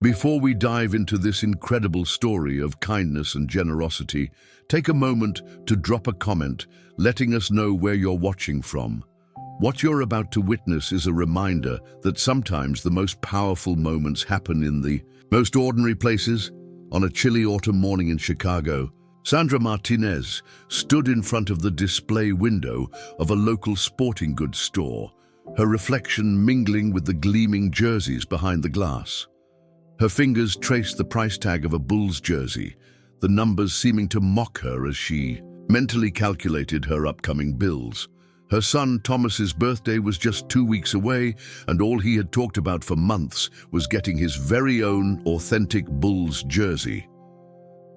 Before we dive into this incredible story of kindness and generosity, take a moment to drop a comment, letting us know where you're watching from. What you're about to witness is a reminder that sometimes the most powerful moments happen in the most ordinary places. On a chilly autumn morning in Chicago, Sandra Martinez stood in front of the display window of a local sporting goods store, her reflection mingling with the gleaming jerseys behind the glass. Her fingers traced the price tag of a Bulls jersey, the numbers seeming to mock her as she mentally calculated her upcoming bills. Her son Thomas's birthday was just 2 weeks away, and all he had talked about for months was getting his very own authentic Bulls jersey.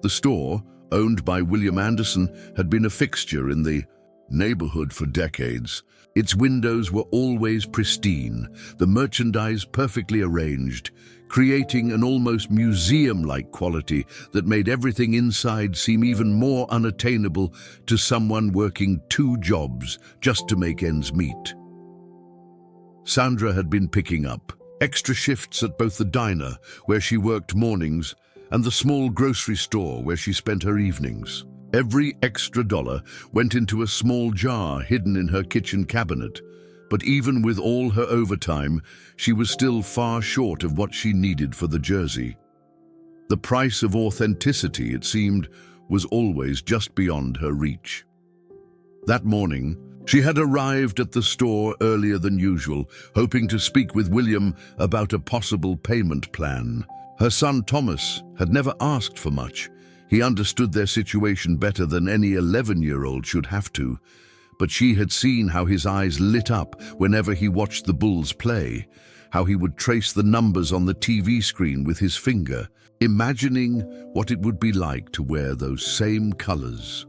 The store, owned by William Anderson, had been a fixture in the neighborhood for decades. Its windows were always pristine, the merchandise perfectly arranged, creating an almost museum-like quality that made everything inside seem even more unattainable to someone working 2 jobs just to make ends meet. Sandra had been picking up extra shifts at both the diner, where she worked mornings, and the small grocery store where she spent her evenings. Every extra dollar went into a small jar hidden in her kitchen cabinet, but even with all her overtime, she was still far short of what she needed for the jersey. The price of authenticity, it seemed, was always just beyond her reach. That morning, she had arrived at the store earlier than usual, hoping to speak with William about a possible payment plan. Her son Thomas had never asked for much. He understood their situation better than any 11-year-old should have to, but she had seen how his eyes lit up whenever he watched the Bulls play, how he would trace the numbers on the TV screen with his finger, imagining what it would be like to wear those same colors.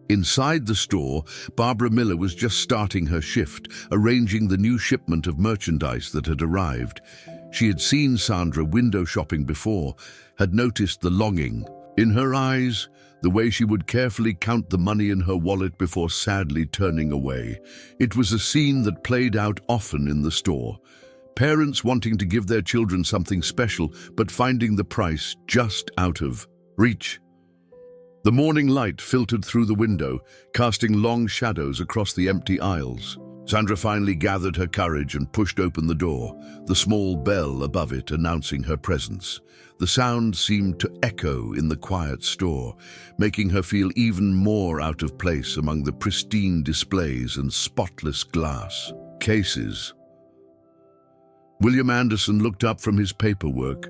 Inside the store, Barbara Miller was just starting her shift, arranging the new shipment of merchandise that had arrived. She had seen Sandra window shopping before, had noticed the longing in her eyes, the way she would carefully count the money in her wallet before sadly turning away. It was a scene that played out often in the store. Parents wanting to give their children something special, but finding the price just out of reach. The morning light filtered through the window, casting long shadows across the empty aisles. Sandra finally gathered her courage and pushed open the door, the small bell above it announcing her presence. The sound seemed to echo in the quiet store, making her feel even more out of place among the pristine displays and spotless glass cases. William Anderson looked up from his paperwork,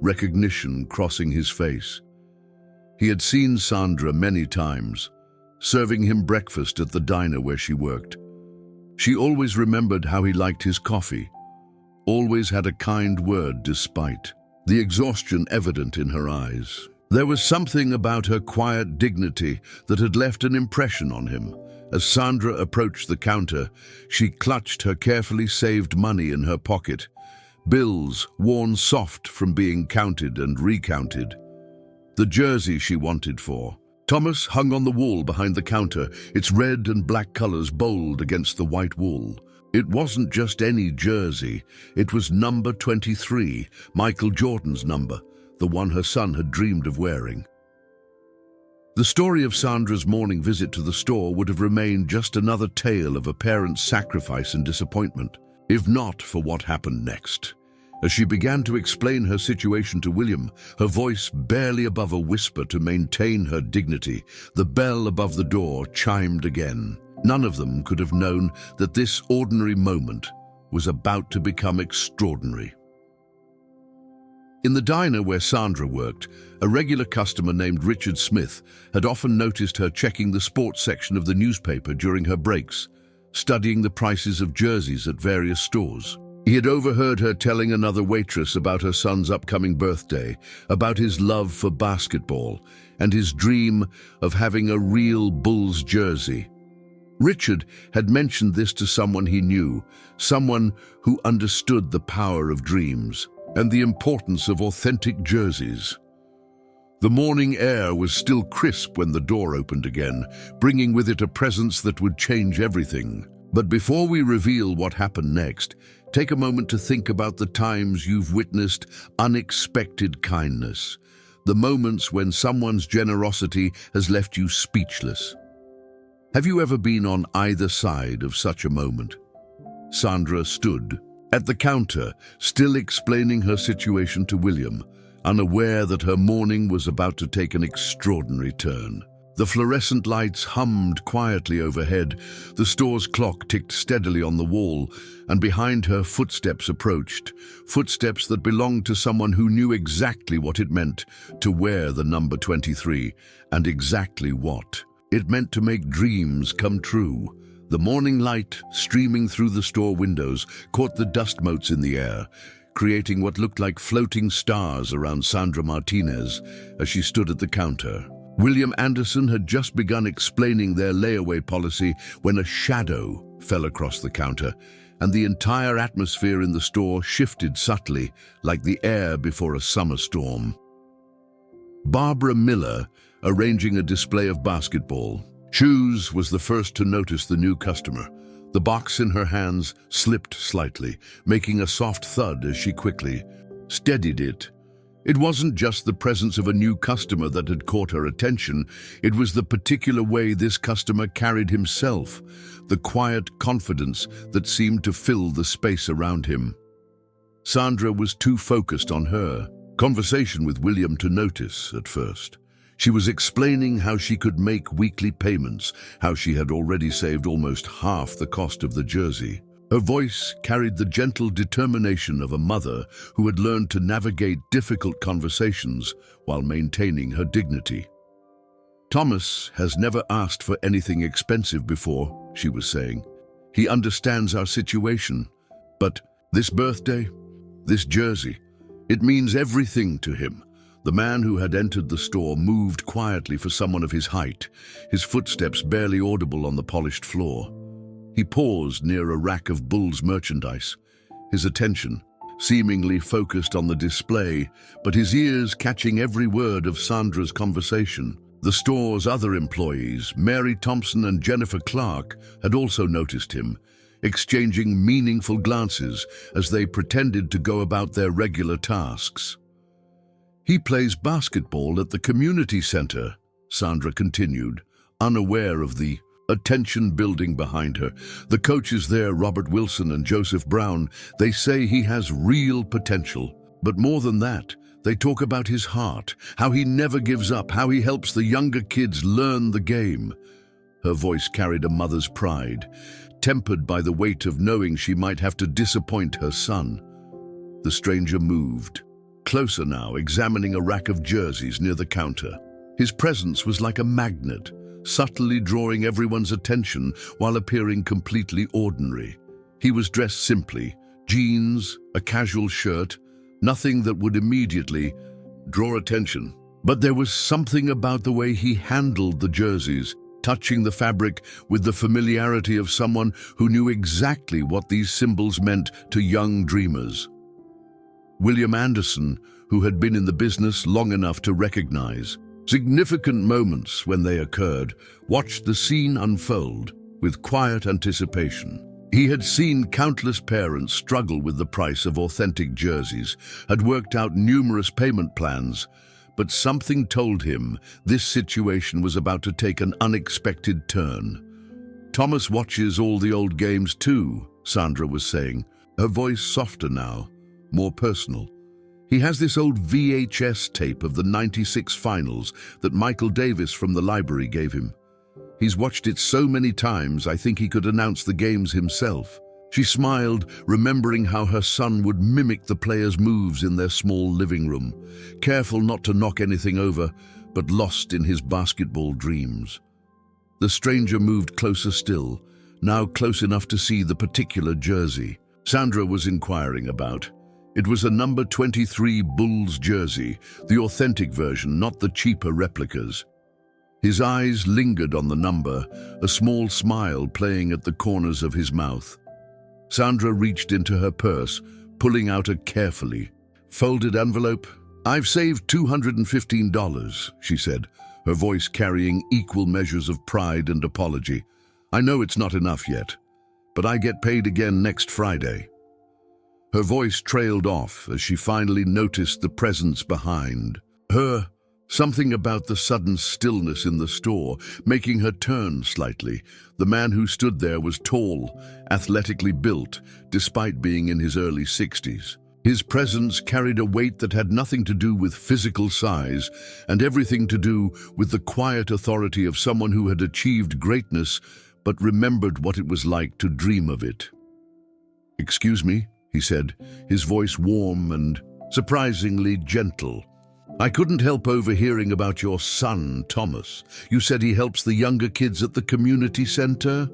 recognition crossing his face. He had seen Sandra many times, serving him breakfast at the diner where she worked. She always remembered how he liked his coffee, always had a kind word despite the exhaustion evident in her eyes. There was something about her quiet dignity that had left an impression on him. As Sandra approached the counter, she clutched her carefully saved money in her pocket, bills worn soft from being counted and recounted. The jersey she wanted for Thomas hung on the wall behind the counter, its red and black colors bold against the white wool. It wasn't just any jersey, it was number 23, Michael Jordan's number, the one her son had dreamed of wearing. The story of Sandra's morning visit to the store would have remained just another tale of a parent's sacrifice and disappointment, if not for what happened next. As she began to explain her situation to William, her voice barely above a whisper to maintain her dignity, the bell above the door chimed again. None of them could have known that this ordinary moment was about to become extraordinary. In the diner where Sandra worked, a regular customer named Richard Smith had often noticed her checking the sports section of the newspaper during her breaks, studying the prices of jerseys at various stores. He had overheard her telling another waitress about her son's upcoming birthday, about his love for basketball, and his dream of having a real Bulls jersey. Richard had mentioned this to someone he knew, someone who understood the power of dreams and the importance of authentic jerseys. The morning air was still crisp when the door opened again, bringing with it a presence that would change everything. But before we reveal what happened next, take a moment to think about the times you've witnessed unexpected kindness, the moments when someone's generosity has left you speechless. Have you ever been on either side of such a moment? Sandra stood at the counter, still explaining her situation to William, unaware that her morning was about to take an extraordinary turn. The fluorescent lights hummed quietly overhead, the store's clock ticked steadily on the wall, and behind her footsteps approached, footsteps that belonged to someone who knew exactly what it meant to wear the number 23, and exactly what it meant to make dreams come true. The morning light, streaming through the store windows, caught the dust motes in the air, creating what looked like floating stars around Sandra Martinez as she stood at the counter. William Anderson had just begun explaining their layaway policy when a shadow fell across the counter, and the entire atmosphere in the store shifted subtly, like the air before a summer storm. Barbara Miller, arranging a display of basketball shoes, was the first to notice the new customer. The box in her hands slipped slightly, making a soft thud as she quickly steadied it. It wasn't just the presence of a new customer that had caught her attention, it was the particular way this customer carried himself, the quiet confidence that seemed to fill the space around him. Sandra was too focused on her conversation with William to notice at first. She was explaining how she could make weekly payments, how she had already saved almost half the cost of the jersey. Her voice carried the gentle determination of a mother who had learned to navigate difficult conversations while maintaining her dignity. Thomas has never asked for anything expensive before, she was saying. He understands our situation, but this birthday, this jersey, it means everything to him. The man who had entered the store moved quietly for someone of his height, his footsteps barely audible on the polished floor. He paused near a rack of Bulls merchandise, his attention seemingly focused on the display, but his ears catching every word of Sandra's conversation. The store's other employees, Mary Thompson and Jennifer Clark, had also noticed him, exchanging meaningful glances as they pretended to go about their regular tasks. "He plays basketball at the community center," Sandra continued, unaware of the attention building behind her. "The coaches there, Robert Wilson and Joseph Brown, they say he has real potential. But more than that, they talk about his heart, how he never gives up, how he helps the younger kids learn the game." Her voice carried a mother's pride, tempered by the weight of knowing she might have to disappoint her son. The stranger moved closer now, examining a rack of jerseys near the counter. His presence was like a magnet, subtly drawing everyone's attention while appearing completely ordinary. He was dressed simply, jeans, a casual shirt, nothing that would immediately draw attention. But there was something about the way he handled the jerseys, touching the fabric with the familiarity of someone who knew exactly what these symbols meant to young dreamers. William Anderson, who had been in the business long enough to recognize significant moments when they occurred, watched the scene unfold with quiet anticipation. He had seen countless parents struggle with the price of authentic jerseys, had worked out numerous payment plans, but something told him this situation was about to take an unexpected turn. "Thomas watches all the old games too," Sandra was saying, her voice softer now, more personal. "He has this old VHS tape of the '96 finals that Michael Davis from the library gave him. He's watched it so many times I think he could announce the games himself." She smiled, remembering how her son would mimic the players' moves in their small living room, careful not to knock anything over, but lost in his basketball dreams. The stranger moved closer still, now close enough to see the particular jersey Sandra was inquiring about. It was a number 23 Bulls jersey, the authentic version, not the cheaper replicas. His eyes lingered on the number, a small smile playing at the corners of his mouth. Sandra reached into her purse, pulling out a carefully folded envelope. "I've saved $215, she said, her voice carrying equal measures of pride and apology. "I know it's not enough yet, but I get paid again next Friday." Her voice trailed off as she finally noticed the presence behind her, something about the sudden stillness in the store, making her turn slightly. The man who stood there was tall, athletically built, despite being in his early 60s. His presence carried a weight that had nothing to do with physical size and everything to do with the quiet authority of someone who had achieved greatness but remembered what it was like to dream of it. "Excuse me," he said, his voice warm and surprisingly gentle. "I couldn't help overhearing about your son, Thomas. You said he helps the younger kids at the community center?"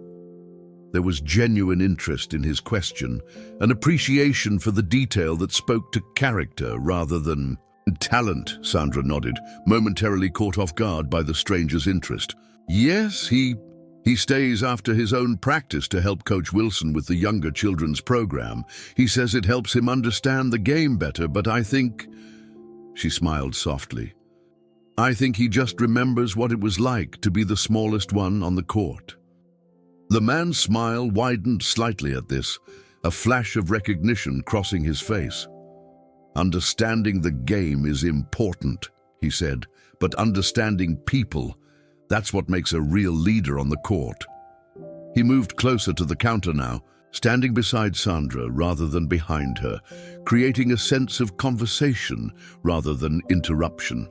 There was genuine interest in his question, an appreciation for the detail that spoke to character rather than talent. Sandra nodded, momentarily caught off guard by the stranger's interest. "Yes, he stays after his own practice to help Coach Wilson with the younger children's program. He says it helps him understand the game better, but I think..." She smiled softly. "I think he just remembers what it was like to be the smallest one on the court." The man's smile widened slightly at this, a flash of recognition crossing his face. "Understanding the game is important," he said, "but understanding people, that's what makes a real leader on the court." He moved closer to the counter now, standing beside Sandra rather than behind her, creating a sense of conversation rather than interruption.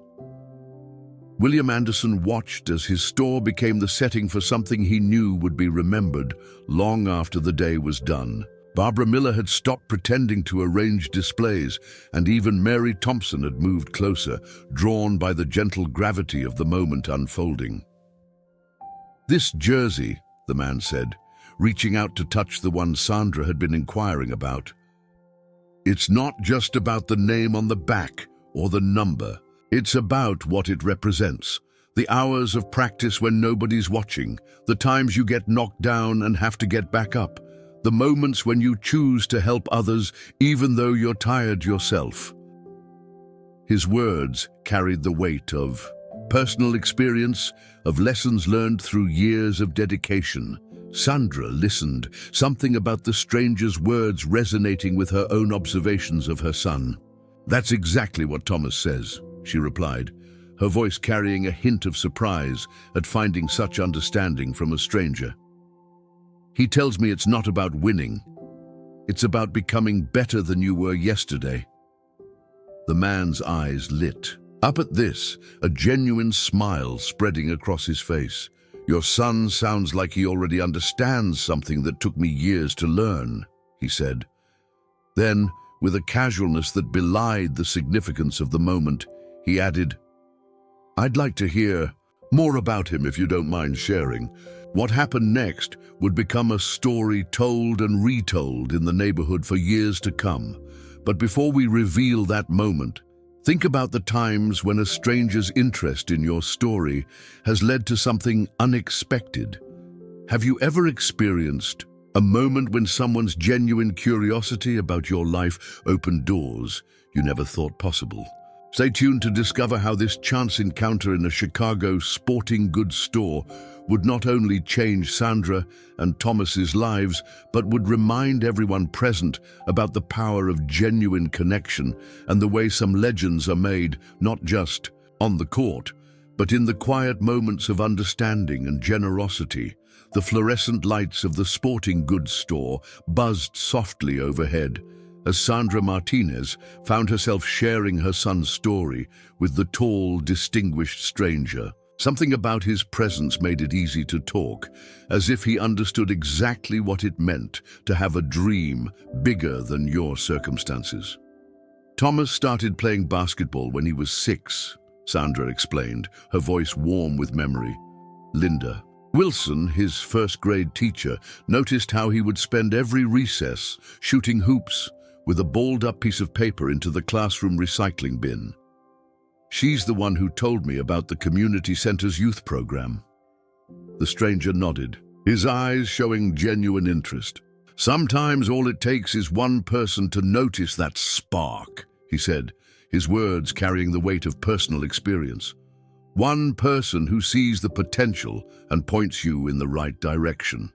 William Anderson watched as his store became the setting for something he knew would be remembered long after the day was done. Barbara Miller had stopped pretending to arrange displays, and even Mary Thompson had moved closer, drawn by the gentle gravity of the moment unfolding. "This jersey," the man said, reaching out to touch the one Sandra had been inquiring about. "It's not just about the name on the back or the number. It's about what it represents. The hours of practice when nobody's watching, the times you get knocked down and have to get back up, the moments when you choose to help others even though you're tired yourself." His words carried the weight of personal experience, of lessons learned through years of dedication. Sandra listened, something about the stranger's words resonating with her own observations of her son. "That's exactly what Thomas says," she replied, her voice carrying a hint of surprise at finding such understanding from a stranger. "He tells me it's not about winning. It's about becoming better than you were yesterday." The man's eyes lit up at this, a genuine smile spreading across his face. "Your son sounds like he already understands something that took me years to learn," he said. Then, with a casualness that belied the significance of the moment, he added, "I'd like to hear more about him if you don't mind sharing. What happened next would become a story told and retold in the neighborhood for years to come. But before we reveal that moment, think about the times when a stranger's interest in your story has led to something unexpected. Have you ever experienced a moment when someone's genuine curiosity about your life opened doors you never thought possible? Stay tuned to discover how this chance encounter in a Chicago sporting goods store would not only change Sandra and Thomas's lives, but would remind everyone present about the power of genuine connection and the way some legends are made, not just on the court, but in the quiet moments of understanding and generosity. The fluorescent lights of the sporting goods store buzzed softly overhead as Sandra Martinez found herself sharing her son's story with the tall, distinguished stranger. Something about his presence made it easy to talk, as if he understood exactly what it meant to have a dream bigger than your circumstances. "Thomas started playing basketball when he was 6, Sandra explained, her voice warm with memory. Linda Wilson, his first-grade teacher, noticed how he would spend every recess shooting hoops with a balled-up piece of paper into the classroom recycling bin. She's the one who told me about the community center's youth program." The stranger nodded, his eyes showing genuine interest. "Sometimes all it takes is one person to notice that spark," he said, his words carrying the weight of personal experience. "One person who sees the potential and points you in the right direction."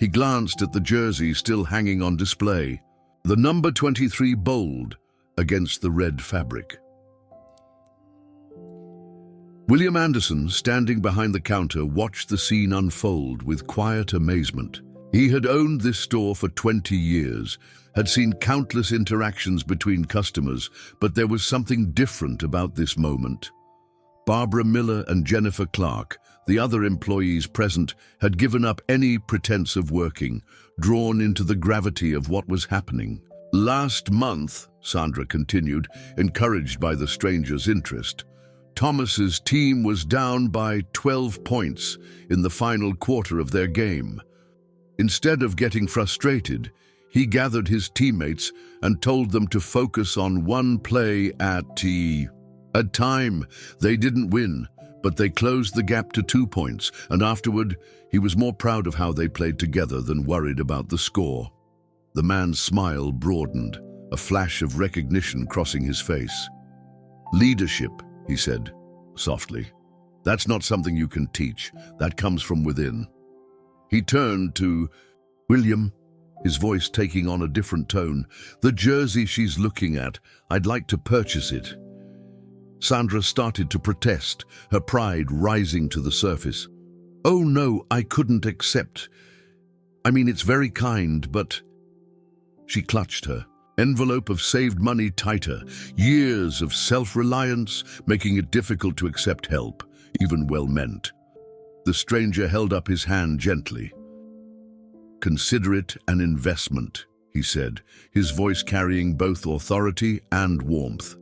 He glanced at the jersey still hanging on display, the number 23 bold against the red fabric. William Anderson, standing behind the counter, watched the scene unfold with quiet amazement. He had owned this store for 20 years, had seen countless interactions between customers, but there was something different about this moment. Barbara Miller and Jennifer Clark, the other employees present, had given up any pretense of working, drawn into the gravity of what was happening. Last month, Sandra continued, encouraged by the stranger's interest, Thomas's team was down by 12 points in the final quarter of their game. Instead of getting frustrated, he gathered his teammates and told them to focus on one play at a time. They didn't win, but they closed the gap to 2 points, and afterward, he was more proud of how they played together than worried about the score. The man's smile broadened, a flash of recognition crossing his face. Leadership, he said, softly. That's not something you can teach. That comes from within. He turned to William, his voice taking on a different tone. The jersey she's looking at, I'd like to purchase it. Sandra started to protest, her pride rising to the surface. Oh no, I couldn't accept. I mean, it's very kind, but... She clutched her envelope of saved money tighter, years of self-reliance, making it difficult to accept help, even well-meant. The stranger held up his hand gently. Consider it an investment, he said, his voice carrying both authority and warmth.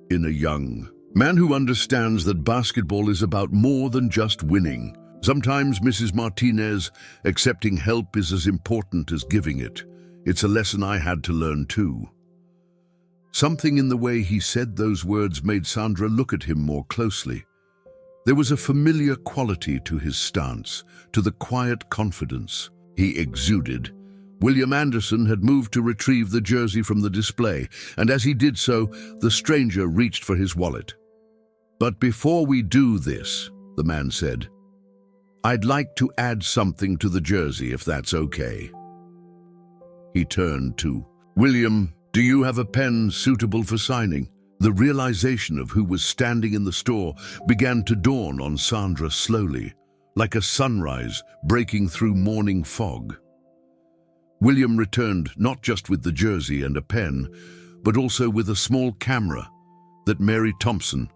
In a young man who understands that basketball is about more than just winning. Sometimes, Mrs. Martinez, accepting help is as important as giving it. It's a lesson I had to learn too. Something in the way he said those words made Sandra look at him more closely. There was a familiar quality to his stance, to the quiet confidence he exuded. William Anderson had moved to retrieve the jersey from the display, and as he did so, the stranger reached for his wallet. But before we do this, the man said, I'd like to add something to the jersey if that's okay. He turned to William, do you have a pen suitable for signing? The realization of who was standing in the store began to dawn on Sandra slowly, like a sunrise breaking through morning fog. William returned not just with the jersey and a pen, but also with a small camera that Mary Thompson,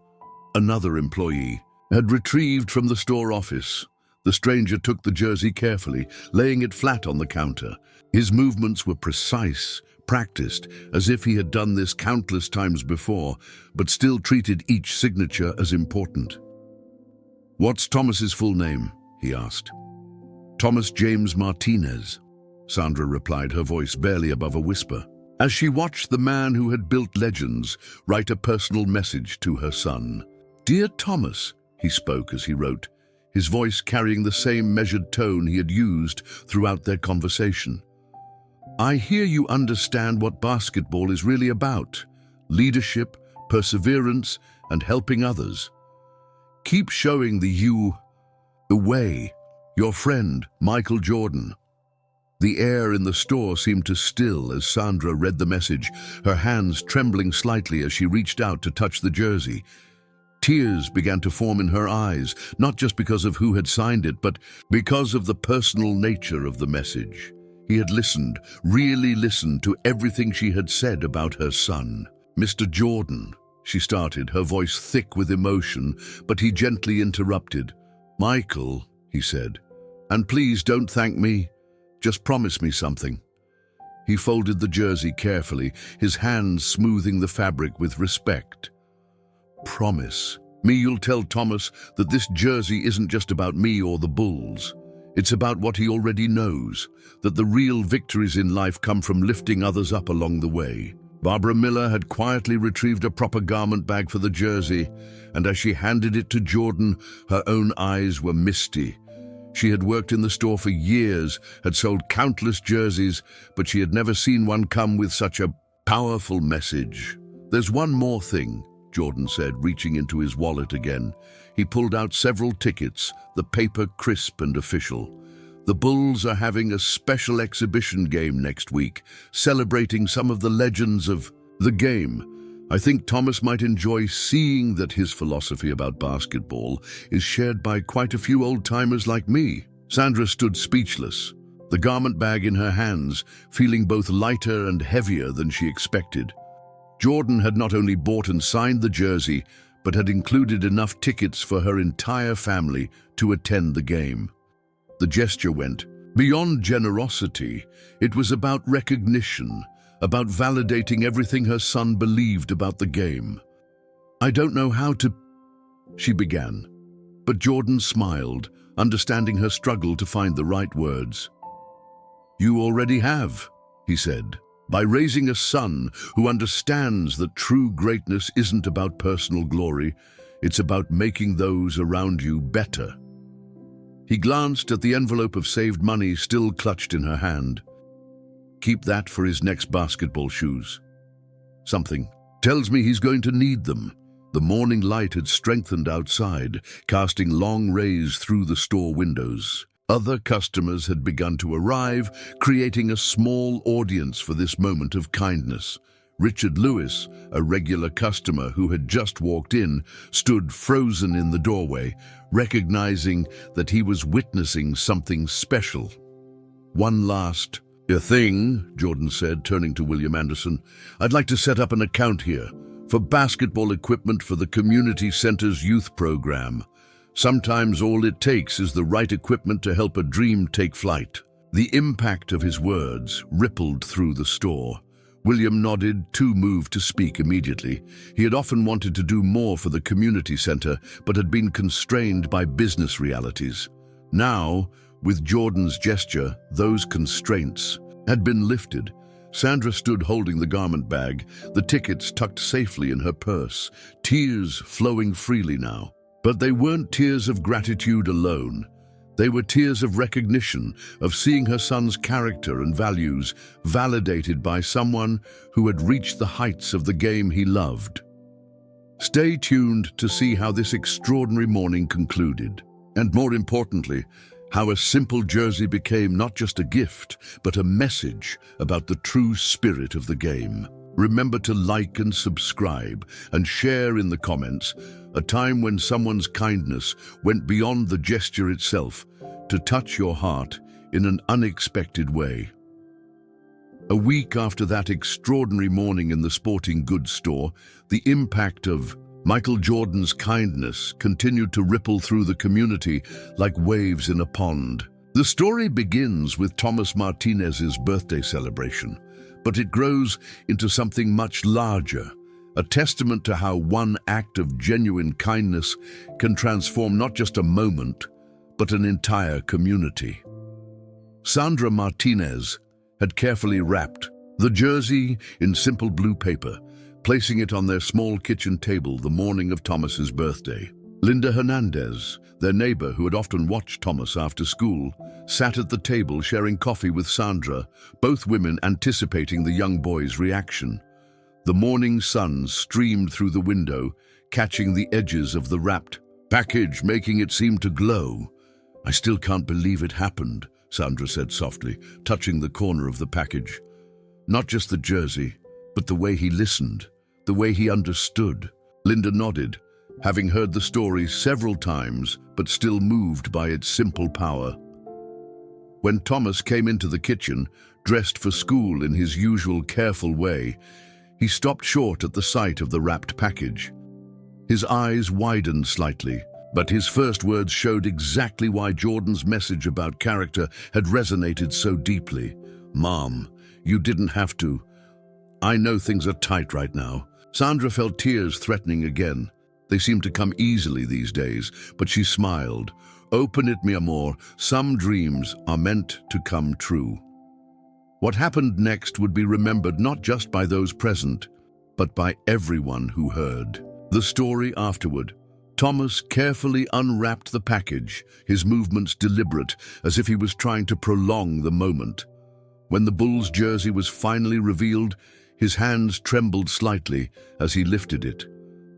another employee, had retrieved from the store office. The stranger took the jersey carefully, laying it flat on the counter. His movements were precise, practiced, as if he had done this countless times before, but still treated each signature as important. What's Thomas's full name? He asked. Thomas James Martinez, Sandra replied, her voice barely above a whisper, as she watched the man who had built legends write a personal message to her son. Dear Thomas, he spoke as he wrote, his voice carrying the same measured tone he had used throughout their conversation. I hear you understand what basketball is really about: leadership, perseverance, and helping others. Keep showing the way. Your friend, Michael Jordan. The air in the store seemed to still as Sandra read the message, her hands trembling slightly as she reached out to touch the jersey. Tears began to form in her eyes, not just because of who had signed it, but because of the personal nature of the message. He had listened, really listened to everything she had said about her son. Mr. Jordan, she started, her voice thick with emotion, but he gently interrupted. Michael, he said, and please don't thank me. Just promise me something. He folded the jersey carefully, his hands smoothing the fabric with respect. Promise me you'll tell Thomas that this jersey isn't just about me or the Bulls. It's about what he already knows, that the real victories in life come from lifting others up along the way. Barbara Miller had quietly retrieved a proper garment bag for the jersey, and as she handed it to Jordan, her own eyes were misty. She had worked in the store for years, had sold countless jerseys, but she had never seen one come with such a powerful message. There's one more thing, Jordan said, reaching into his wallet again. He pulled out several tickets, the paper crisp and official. The Bulls are having a special exhibition game next week, celebrating some of the legends of the game. I think Thomas might enjoy seeing that his philosophy about basketball is shared by quite a few old-timers like me." Sandra stood speechless, the garment bag in her hands, feeling both lighter and heavier than she expected. Jordan had not only bought and signed the jersey, but had included enough tickets for her entire family to attend the game. The gesture went beyond generosity. It was about recognition, about validating everything her son believed about the game. "I don't know how to," she began, but Jordan smiled, understanding her struggle to find the right words. "You already have," he said, "by raising a son who understands that true greatness isn't about personal glory, it's about making those around you better." He glanced at the envelope of saved money still clutched in her hand. "Keep that for his next basketball shoes. Something tells me he's going to need them." The morning light had strengthened outside, casting long rays through the store windows. Other customers had begun to arrive, creating a small audience for this moment of kindness. Richard Lewis, a regular customer who had just walked in, stood frozen in the doorway, recognizing that he was witnessing something special. "One last thing," Jordan said, turning to William Anderson. "I'd like to set up an account here for basketball equipment for the community center's youth program. Sometimes all it takes is the right equipment to help a dream take flight." The impact of his words rippled through the store. William nodded, too moved to speak immediately. He had often wanted to do more for the community center, but had been constrained by business realities. Now, with Jordan's gesture, those constraints had been lifted. Sandra stood holding the garment bag, the tickets tucked safely in her purse, tears flowing freely now. But they weren't tears of gratitude alone. They were tears of recognition, of seeing her son's character and values validated by someone who had reached the heights of the game he loved. Stay tuned to see how this extraordinary morning concluded, and more importantly, how a simple jersey became not just a gift, but a message about the true spirit of the game. Remember to like and subscribe and share in the comments a time when someone's kindness went beyond the gesture itself to touch your heart in an unexpected way. A week after that extraordinary morning in the sporting goods store, the impact of Michael Jordan's kindness continued to ripple through the community like waves in a pond. The story begins with Thomas Martinez's birthday celebration, but it grows into something much larger, a testament to how one act of genuine kindness can transform not just a moment, but an entire community. Sandra Martinez had carefully wrapped the jersey in simple blue paper, placing it on their small kitchen table the morning of Thomas's birthday. Linda Hernandez, their neighbor who had often watched Thomas after school, sat at the table sharing coffee with Sandra, both women anticipating the young boy's reaction. The morning sun streamed through the window, catching the edges of the wrapped package, making it seem to glow. "I still can't believe it happened," Sandra said softly, touching the corner of the package. "Not just the jersey, but the way he listened, the way he understood." Linda nodded, having heard the story several times, but still moved by its simple power. When Thomas came into the kitchen, dressed for school in his usual careful way, he stopped short at the sight of the wrapped package. His eyes widened slightly, but his first words showed exactly why Jordan's message about character had resonated so deeply. "Mom, you didn't have to. I know things are tight right now." Sandra felt tears threatening again. They seemed to come easily these days, but she smiled. "Open it, mi amor. Some dreams are meant to come true." What happened next would be remembered not just by those present, but by everyone who heard. The story afterward. Thomas carefully unwrapped the package, his movements deliberate, as if he was trying to prolong the moment. When the Bulls jersey was finally revealed, his hands trembled slightly as he lifted it.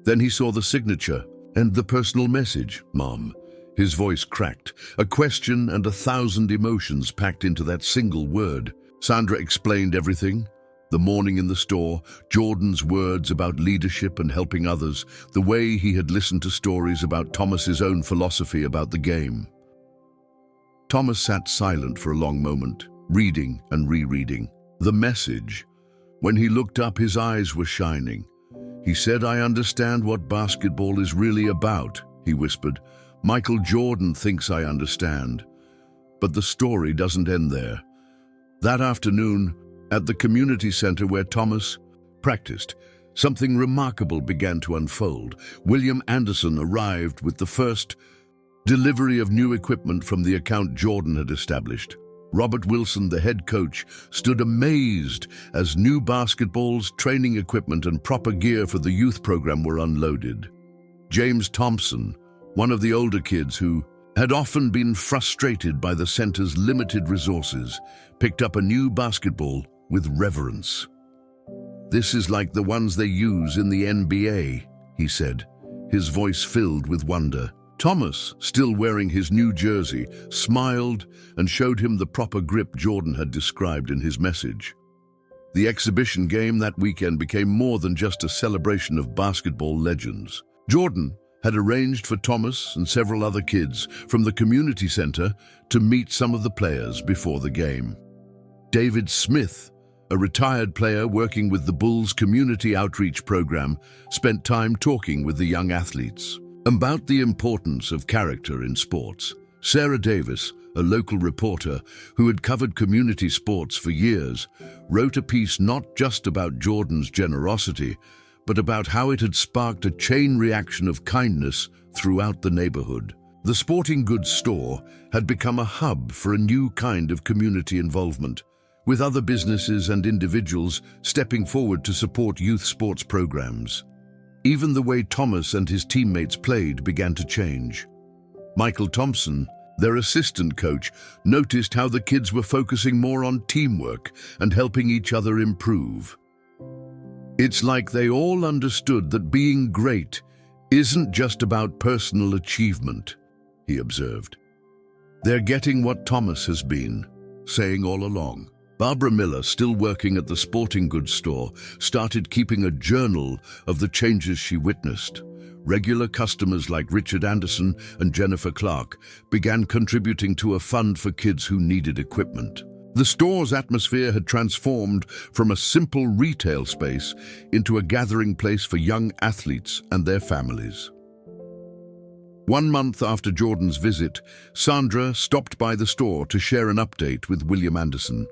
Then he saw the signature and the personal message. "Mom, His voice cracked, a question and 1,000 emotions packed into that single word. Sandra explained everything. The morning in the store, Jordan's words about leadership and helping others, the way he had listened to stories about Thomas's own philosophy about the game. Thomas sat silent for a long moment, reading and rereading. The message. When he looked up, his eyes were shining. He said, "I understand what basketball is really about," he whispered. "Michael Jordan thinks I understand." But the story doesn't end there. That afternoon, at the community center where Thomas practiced, something remarkable began to unfold. William Anderson arrived with the first delivery of new equipment from the account Jordan had established. Robert Wilson, the head coach, stood amazed as new basketballs, training equipment, and proper gear for the youth program were unloaded. James Thompson, one of the older kids who had often been frustrated by the center's limited resources, picked up a new basketball with reverence. "This is like the ones they use in the NBA," he said, his voice filled with wonder. Thomas, still wearing his new jersey, smiled and showed him the proper grip Jordan had described in his message. The exhibition game that weekend became more than just a celebration of basketball legends. Jordan had arranged for Thomas and several other kids from the community center to meet some of the players before the game. David Smith, a retired player working with the Bulls community outreach program, spent time talking with the young athletes about the importance of character in sports. Sarah Davis, a local reporter who had covered community sports for years, wrote a piece not just about Jordan's generosity, but about how it had sparked a chain reaction of kindness throughout the neighborhood. The sporting goods store had become a hub for a new kind of community involvement, with other businesses and individuals stepping forward to support youth sports programs. Even the way Thomas and his teammates played began to change. Michael Thompson, their assistant coach, noticed how the kids were focusing more on teamwork and helping each other improve. "It's like they all understood that being great isn't just about personal achievement," he observed. "They're getting what Thomas has been saying all along." Barbara Miller, still working at the sporting goods store, started keeping a journal of the changes she witnessed. Regular customers like Richard Anderson and Jennifer Clark began contributing to a fund for kids who needed equipment. The store's atmosphere had transformed from a simple retail space into a gathering place for young athletes and their families. 1 month after Jordan's visit, Sandra stopped by the store to share an update with William Anderson.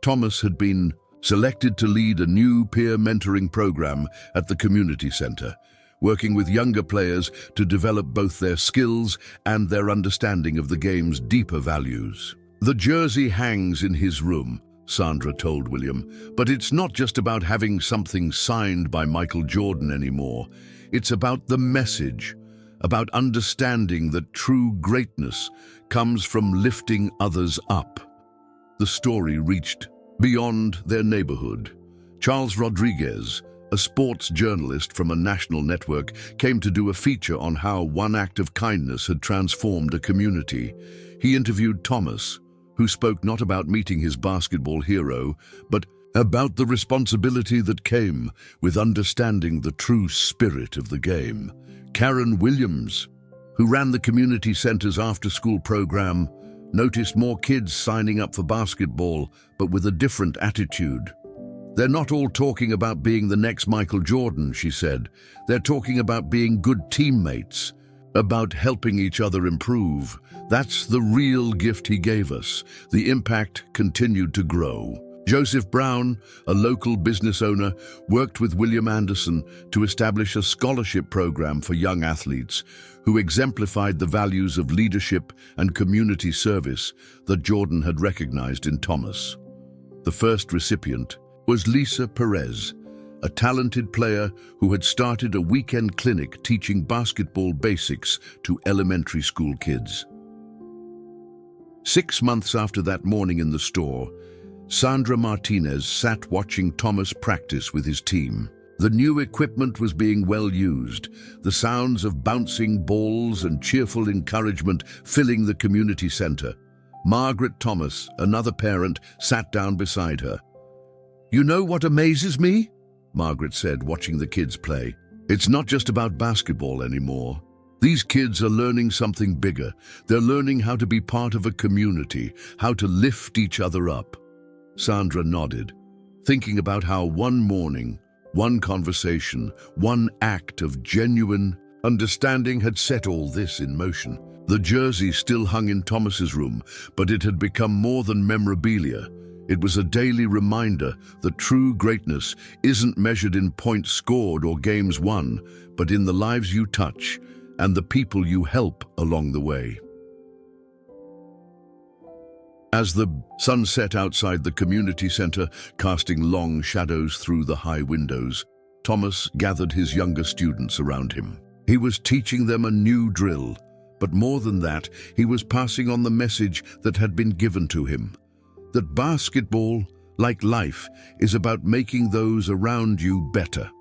Thomas had been selected to lead a new peer mentoring program at the community center, working with younger players to develop both their skills and their understanding of the game's deeper values. "The jersey hangs in his room," Sandra told William, "but it's not just about having something signed by Michael Jordan anymore. It's about the message, about understanding that true greatness comes from lifting others up." The story reached beyond their neighborhood. Charles Rodriguez, a sports journalist from a national network, came to do a feature on how one act of kindness had transformed a community. He interviewed Thomas, who spoke not about meeting his basketball hero, but about the responsibility that came with understanding the true spirit of the game. Karen Williams, who ran the community center's after-school program, noticed more kids signing up for basketball, but with a different attitude. "They're not all talking about being the next Michael Jordan," she said. "They're talking about being good teammates, about helping each other improve. That's the real gift he gave us." The impact continued to grow. Joseph Brown, a local business owner, worked with William Anderson to establish a scholarship program for young athletes who exemplified the values of leadership and community service that Jordan had recognized in Thomas. The first recipient was Lisa Perez, a talented player who had started a weekend clinic teaching basketball basics to elementary school kids. 6 months after that morning in the store, Sandra Martinez sat watching Thomas practice with his team. The new equipment was being well used, the sounds of bouncing balls and cheerful encouragement filling the community center. Margaret Thomas, another parent, sat down beside her. "You know what amazes me?" Margaret said, watching the kids play. "It's not just about basketball anymore. These kids are learning something bigger. They're learning how to be part of a community, how to lift each other up." Sandra nodded, thinking about how one morning, one conversation, one act of genuine understanding had set all this in motion. The jersey still hung in Thomas's room, but it had become more than memorabilia. It was a daily reminder that true greatness isn't measured in points scored or games won, but in the lives you touch and the people you help along the way. As the sun set outside the community center, casting long shadows through the high windows, Thomas gathered his younger students around him. He was teaching them a new drill, but more than that, he was passing on the message that had been given to him. That basketball, like life, is about making those around you better.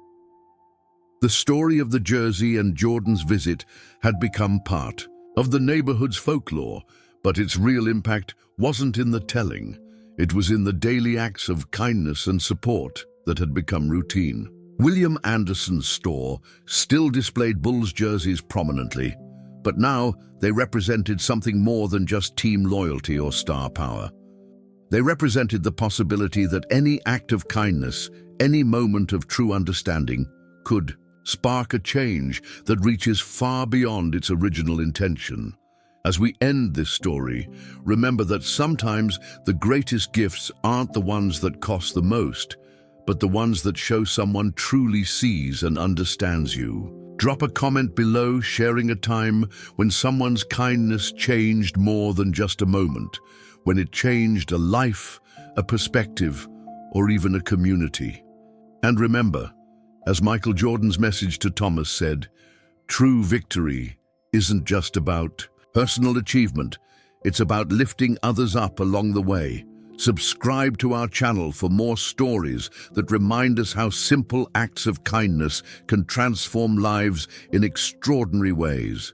The story of the jersey and Jordan's visit had become part of the neighborhood's folklore, but its real impact wasn't in the telling. It was in the daily acts of kindness and support that had become routine. William Anderson's store still displayed Bulls jerseys prominently, but now they represented something more than just team loyalty or star power. They represented the possibility that any act of kindness, any moment of true understanding, could spark a change that reaches far beyond its original intention. As we end this story, remember that sometimes the greatest gifts aren't the ones that cost the most, but the ones that show someone truly sees and understands you. Drop a comment below sharing a time when someone's kindness changed more than just a moment, when it changed a life, a perspective, or even a community. And remember, as Michael Jordan's message to Thomas said, true victory isn't just about personal achievement, it's about lifting others up along the way. Subscribe to our channel for more stories that remind us how simple acts of kindness can transform lives in extraordinary ways.